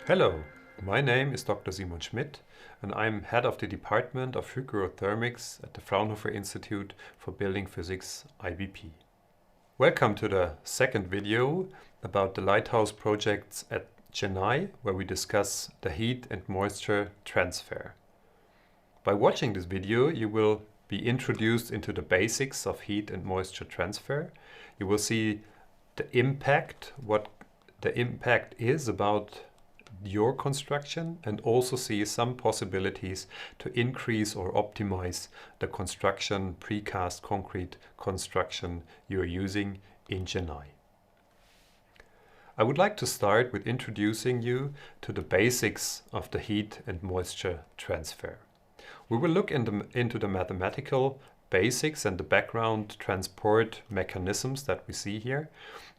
Hello, my name is Dr. Simon Schmidt and I'm head of the Department of Hygrothermics at the Fraunhofer Institute for Building Physics IBP. Welcome to the second video about the lighthouse projects at Chennai, where we discuss the heat and moisture transfer. By watching this video, you will be introduced into the basics of heat and moisture transfer. You will see the impact, what the impact is about your construction, and also see some possibilities to increase or optimize the construction, precast concrete construction you're using in Chennai. I would like to start with introducing you to the basics of the heat and moisture transfer. We will look into the mathematical basics and the background transport mechanisms that we see here,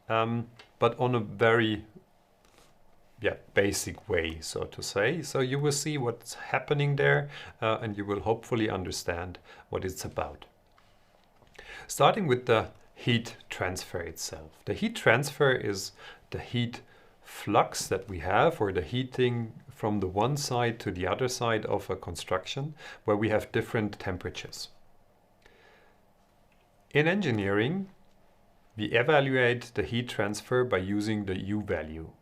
but on a very basic way, so to say. So you will see what's happening there and you will hopefully understand what it's about. Starting with the heat transfer itself. The heat transfer is the heat flux that we have, or the heating from the one side to the other side of a construction where we have different temperatures. In engineering, we evaluate the heat transfer by using the U value,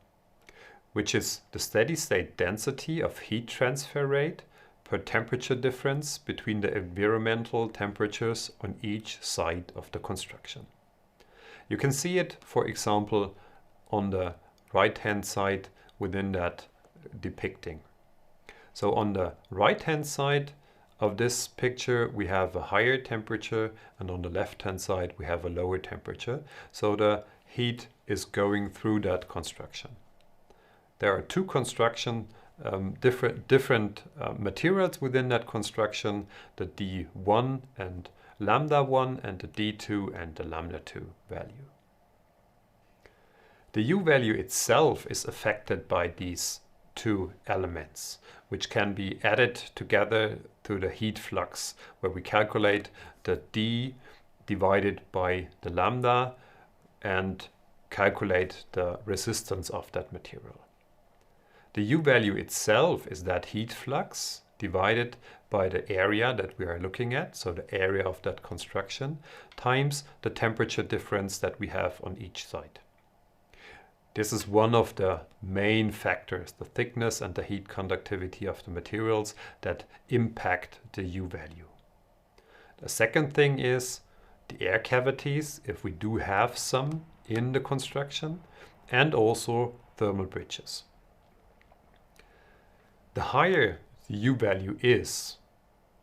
which is the steady state density of heat transfer rate per temperature difference between the environmental temperatures on each side of the construction. You can see it, for example, on the right-hand side within that depicting. So on the right-hand side of this picture, we have a higher temperature, and on the left-hand side, we have a lower temperature. So the heat is going through that construction. There are two different materials within that construction, the D1 and lambda 1 and the D2 and the lambda 2 value. The U value itself is affected by these two elements, which can be added together to the heat flux, where we calculate the D divided by the lambda and calculate the resistance of that material. The U value itself is that heat flux divided by the area that we are looking at, so the area of that construction, times the temperature difference that we have on each side. This is one of the main factors, the thickness and the heat conductivity of the materials, that impact the U value. The second thing is the air cavities, if we do have some in the construction, and also thermal bridges. The higher the U value is,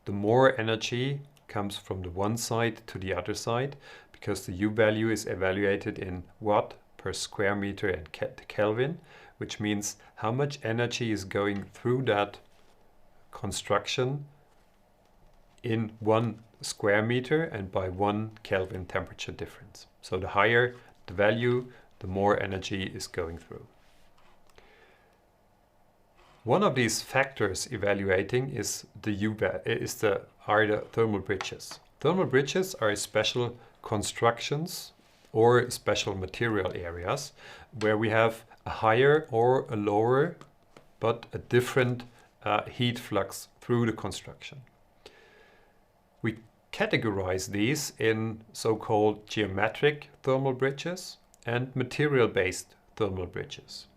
the more energy comes from the one side to the other side, because the U value is evaluated in watt per square meter and Kelvin, which means how much energy is going through that construction in 1 square meter and by 1 Kelvin temperature difference. So the higher the value, the more energy is going through. One of these factors evaluating is the thermal bridges. Thermal bridges are special constructions or special material areas where we have a higher or a lower but a different heat flux through the construction. We categorize these in so-called geometric thermal bridges and material-based thermal bridges.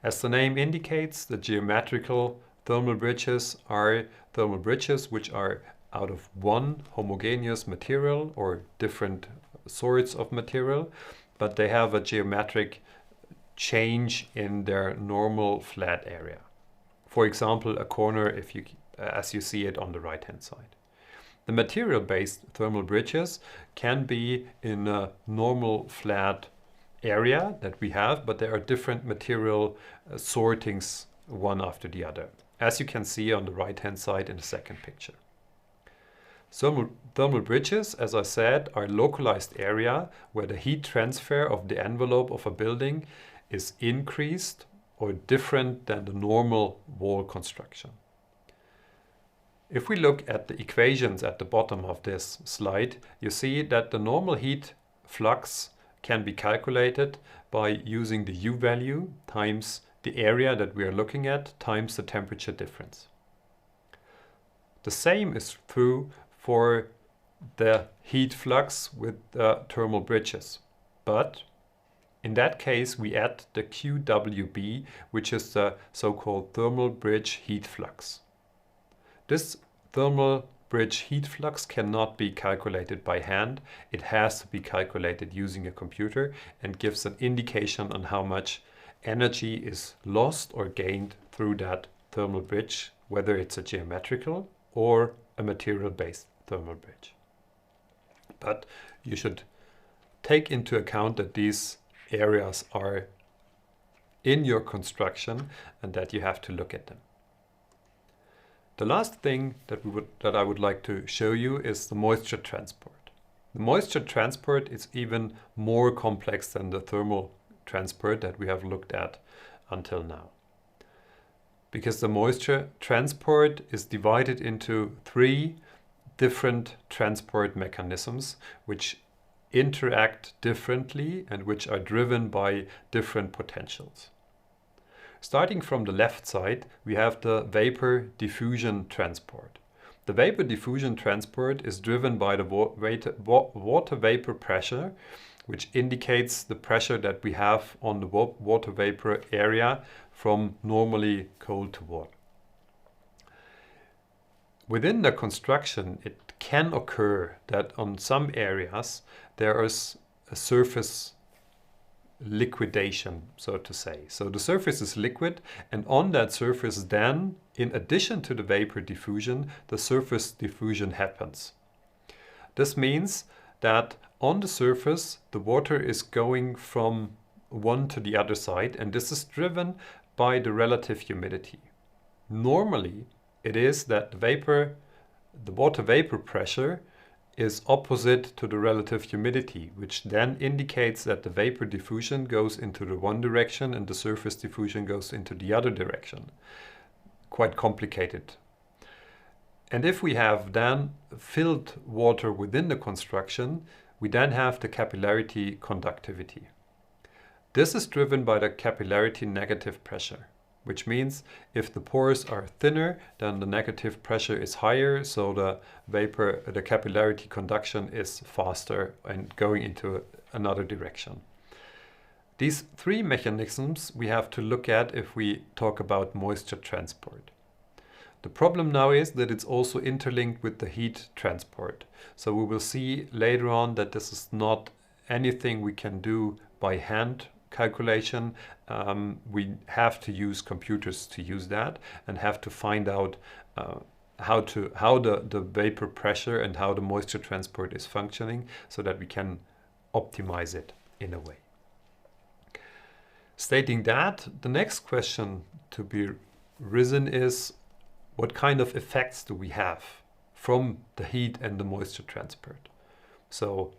As the name indicates, the geometrical thermal bridges are thermal bridges which are out of one homogeneous material or different sorts of material, but they have a geometric change in their normal flat area. For example, a corner as you see it on the right-hand side. The material-based thermal bridges can be in a normal flat area that we have, but there are different material sortings one after the other, as you can see on the right-hand side in the second picture. Thermal bridges, as I said, are localized area where the heat transfer of the envelope of a building is increased or different than the normal wall construction. If we look at the equations at the bottom of this slide, you see that the normal heat flux can be calculated by using the U value times the area that we are looking at times the temperature difference. The same is true for the heat flux with the thermal bridges, but in that case we add the QWB, which is the so-called thermal bridge heat flux. This thermal bridge heat flux cannot be calculated by hand. It has to be calculated using a computer and gives an indication on how much energy is lost or gained through that thermal bridge, whether it's a geometrical or a material-based thermal bridge. But you should take into account that these areas are in your construction and that you have to look at them. The last thing that I would like to show you is the moisture transport. The moisture transport is even more complex than the thermal transport that we have looked at until now, because the moisture transport is divided into 3 different transport mechanisms which interact differently and which are driven by different potentials. Starting from the left side, we have the vapor diffusion transport. The vapor diffusion transport is driven by the water vapor pressure, which indicates the pressure that we have on the water vapor area from normally cold to warm. Within the construction, it can occur that on some areas there is a surface liquidation, so to say. So the surface is liquid, and on that surface then, in addition to the vapor diffusion, the surface diffusion happens. This means that on the surface the water is going from one to the other side, and this is driven by the relative humidity. Normally it is that the water vapor pressure is opposite to the relative humidity, which then indicates that the vapor diffusion goes into the one direction and the surface diffusion goes into the other direction. Quite complicated. And if we have then filled water within the construction, we then have the capillarity conductivity. This is driven by the capillarity negative pressure, which means if the pores are thinner, then the negative pressure is higher, so the capillarity conduction is faster and going into another direction. These 3 mechanisms we have to look at if we talk about moisture transport. The problem now is that it's also interlinked with the heat transport. So we will see later on that this is not anything we can do by hand calculation. We have to use computers to use that and have to find out how the vapor pressure and how the moisture transport is functioning so that we can optimize it in a way. Stating that, the next question to be risen is, what kind of effects do we have from the heat and the moisture transport? So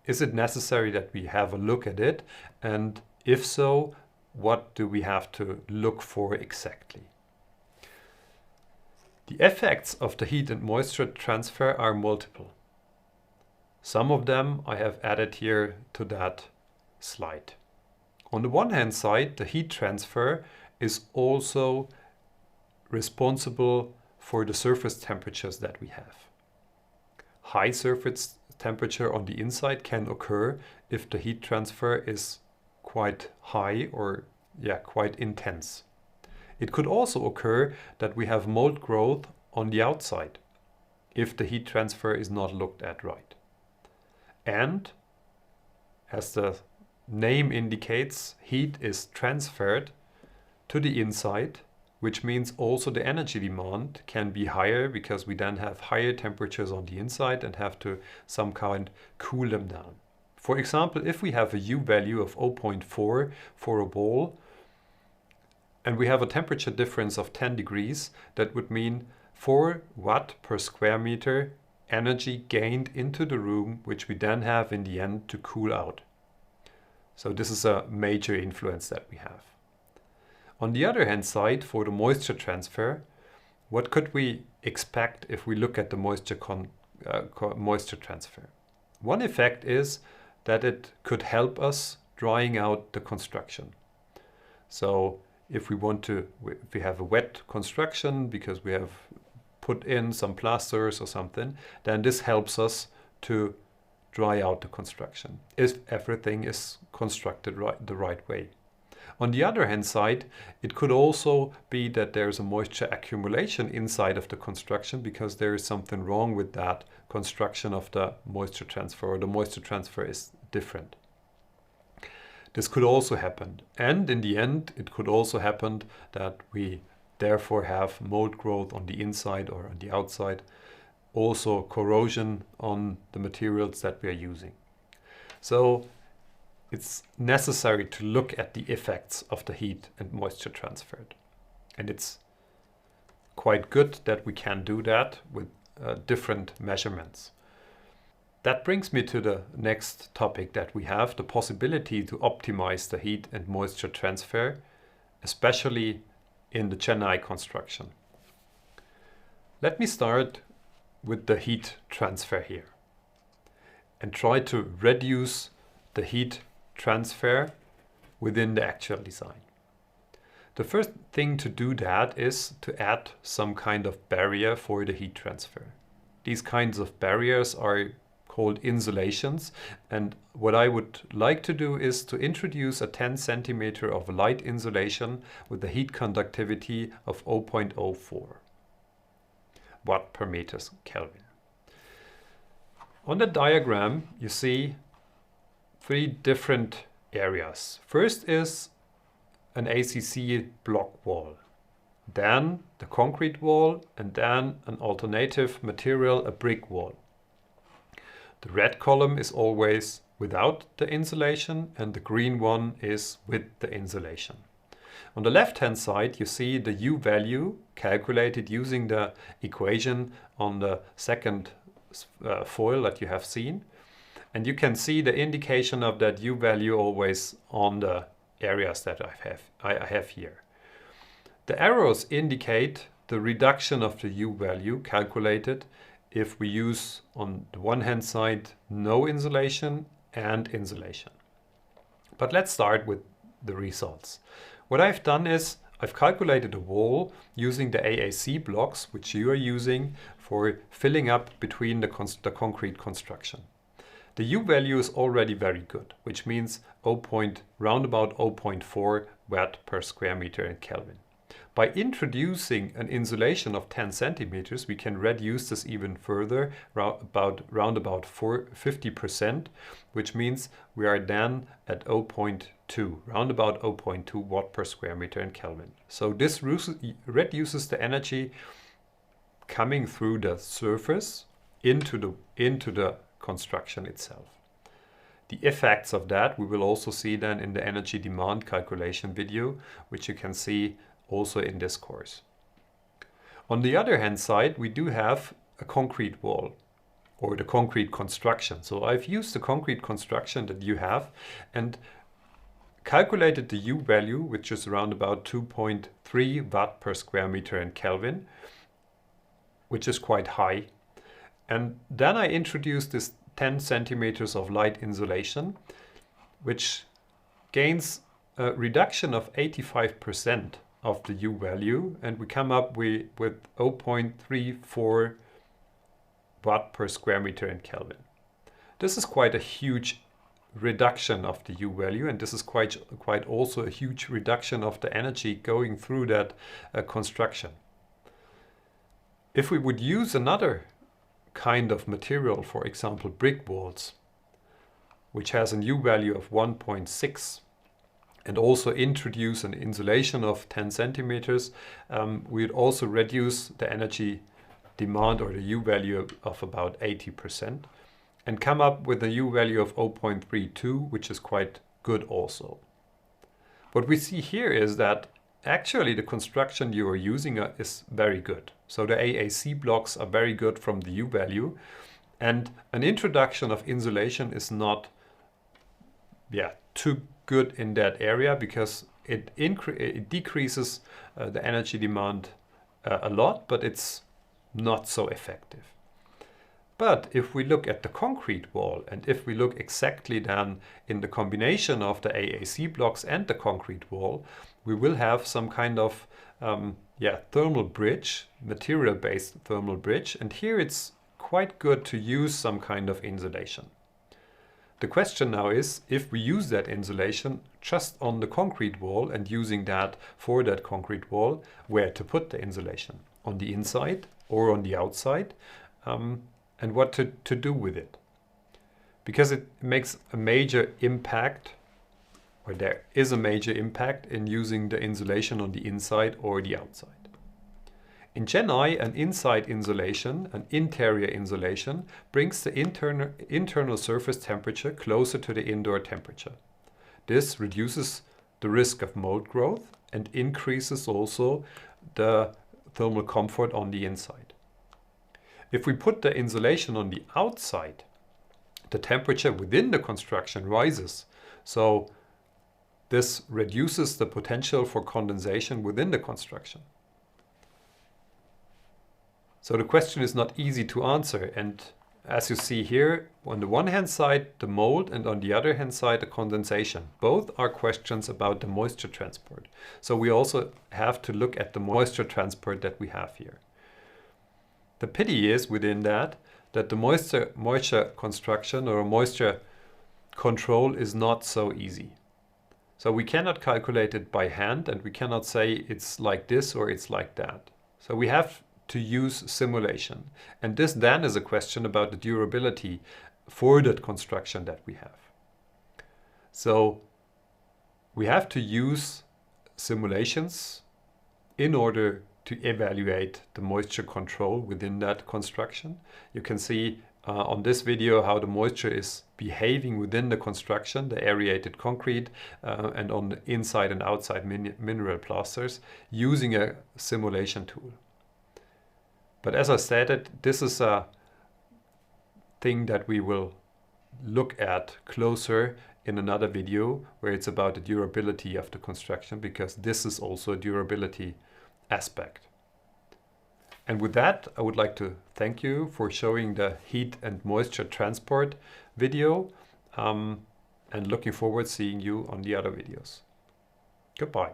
is it necessary that we have a look at it? And if so, what do we have to look for exactly? The effects of the heat and moisture transfer are multiple. Some of them I have added here to that slide. On the one hand side, the heat transfer is also responsible for the surface temperatures that we have. High surface temperature on the inside can occur if the heat transfer is quite high or quite intense. It could also occur that we have mold growth on the outside if the heat transfer is not looked at right. And as the name indicates, heat is transferred to the inside, which means also the energy demand can be higher because we then have higher temperatures on the inside and have to some kind cool them down. For example, if we have a U value of 0.4 for a wall and we have a temperature difference of 10 degrees, that would mean 4 watt per square meter energy gained into the room, which we then have in the end to cool out. So this is a major influence that we have. On the other hand side, for the moisture transfer, what could we expect if we look at the moisture transfer? One effect is that it could help us drying out the construction. So if we have a wet construction because we have put in some plasters or something, then this helps us to dry out the construction if everything is constructed the right way. On the other hand side, it could also be that there's a moisture accumulation inside of the construction because there is something wrong with that construction of the moisture transfer, or the moisture transfer is different. This could also happen. And in the end, it could also happen that we therefore have mold growth on the inside or on the outside. Also corrosion on the materials that we are using. So it's necessary to look at the effects of the heat and moisture transferred. And it's quite good that we can do that with different measurements. That brings me to the next topic that we have, the possibility to optimize the heat and moisture transfer, especially in the CHENNAI construction. Let me start with the heat transfer here and try to reduce the heat transfer within the actual design. The first thing to do that is to add some kind of barrier for the heat transfer. These kinds of barriers are called insulations, and what I would like to do is to introduce a 10 centimeter of light insulation with a heat conductivity of 0.04 watt per meters Kelvin. On the diagram you see three different areas. First is an ACC block wall, then the concrete wall, and then an alternative material, a brick wall. The red column is always without the insulation and the green one is with the insulation. On the left hand side you see the U value calculated using the equation on the second foil that you have seen, and you can see the indication of that U value always on the areas that I have here. The arrows indicate the reduction of the U value calculated if we use on the one hand side no insulation and insulation. But let's start with the results. What I've done is I've calculated a wall using the AAC blocks which you are using for filling up between the concrete construction. The U value is already very good, which means round about 0.4 watt per square meter in Kelvin. By introducing an insulation of 10 centimeters, we can reduce this even further, round about 50%, which means we are then at 0.2, round about 0.2 watt per square meter in Kelvin. So this reduces the energy coming through the surface into the construction itself. The effects of that we will also see then in the energy demand calculation video, which you can see also in this course. On the other hand side, we do have a concrete wall or the concrete construction. So I've used the concrete construction that you have and calculated the U value, which is around about 2.3 watt per square meter in Kelvin, which is quite high. And then I introduced this 10 centimeters of light insulation, which gains a reduction of 85% of the U value, and we come up with 0.34 watt per square meter in Kelvin. This is quite a huge reduction of the U value, and this is quite also a huge reduction of the energy going through that construction. If we would use another kind of material, for example brick walls, which has a U value of 1.6, and also introduce an insulation of 10 centimeters, we'd also reduce the energy demand or the U value of about 80% and come up with a U value of 0.32, which is quite good also. What we see here is that actually the construction you are using is very good. So the AAC blocks are very good from the U value, and an introduction of insulation is not too good in that area because it decreases the energy demand a lot, but it's not so effective. But if we look at the concrete wall, and if we look exactly then in the combination of the AAC blocks and the concrete wall, we will have some kind of thermal bridge, material-based thermal bridge. And here it's quite good to use some kind of insulation. The question now is, if we use that insulation just on the concrete wall and using that for that concrete wall, where to put the insulation? On the inside or on the outside? And what to do with it? Because it makes a major impact, or there is a major impact in using the insulation on the inside or the outside. In CHENNAI, an inside insulation, an interior insulation, brings the internal surface temperature closer to the indoor temperature. This reduces the risk of mold growth and increases also the thermal comfort on the inside. If we put the insulation on the outside, the temperature within the construction rises. So this reduces the potential for condensation within the construction. So the question is not easy to answer, and as you see here, on the one hand side the mold and on the other hand side the condensation. Both are questions about the moisture transport. So we also have to look at the moisture transport that we have here. The pity is within that the moisture construction or moisture control is not so easy. So we cannot calculate it by hand, and we cannot say it's like this or it's like that. So we have to use simulation. And this then is a question about the durability for that construction that we have. So we have to use simulations in order to evaluate the moisture control within that construction. You can see on this video how the moisture is behaving within the construction, the aerated concrete, and on the inside and outside mineral plasters using a simulation tool. But as I stated, this is a thing that we will look at closer in another video where it's about the durability of the construction, because this is also a durability aspect. And with that, I would like to thank you for showing the heat and moisture transport video, and looking forward to seeing you on the other videos. Goodbye.